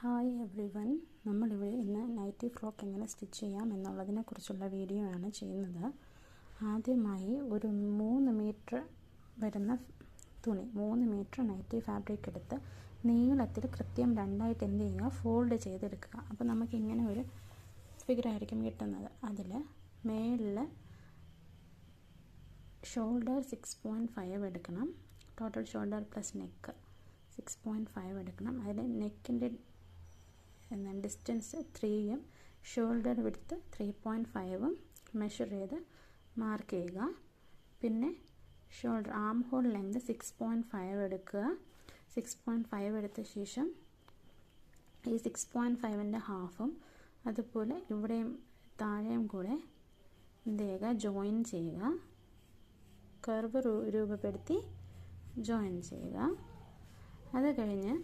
Hi every one, നമ്മളിവിടെ ഇന്ന് nightie frock എങ്ങനെ സ്റ്റിച്ച് ചെയ്യാം എന്നുള്ളതിനെ കുറിച്ചുള്ള വീഡിയോ ആണ് ചെയ്യുന്നത്. ആദ്യമായി ഒരു 3 മീറ്റർ വരുന്ന തുണി, 3 മീറ്റർ നൈറ്റി ഫാബ്രിക് എടുത്ത് നീളത്തിൽ കൃത്യം രണ്ടായിട്ട് എന്ത് ചെയ്യുക, ഫോൾഡ് ചെയ്തെടുക്കുക. അപ്പോൾ നമുക്ക് ഇങ്ങനെ ഒരു ഫിഗറായിരിക്കും കിട്ടുന്നത്. അതിൽ മേളിൽ ഷോൾഡർ 6.5 എടുക്കണം. ടോട്ടൽ ഷോൾഡർ പ്ലസ് നെക്ക് 6.5 എടുക്കണം. അതിൽ നെക്കിൻ്റെ ഡിസ്റ്റൻസ് 3ഉം ഷോൾഡർ വിഡ്ത്ത് 3.5ഉം മെഷർ ചെയ്ത് മാർക്ക് ചെയ്യുക. പിന്നെ ഷോൾഡർ ആം ഹോൾ ലെങ്ത് 6.5 എടുക്കുക. 6.5 എടുത്ത ശേഷം ഈ 6.5ൻ്റെ ഹാഫും അതുപോലെ ഇവിടെയും താഴെയും കൂടെ എന്ത് ചെയ്യുക, ജോയിൻ ചെയ്യുക. കർവ് രൂപപ്പെടുത്തി ജോയിൻ ചെയ്യുക. അത് കഴിഞ്ഞ്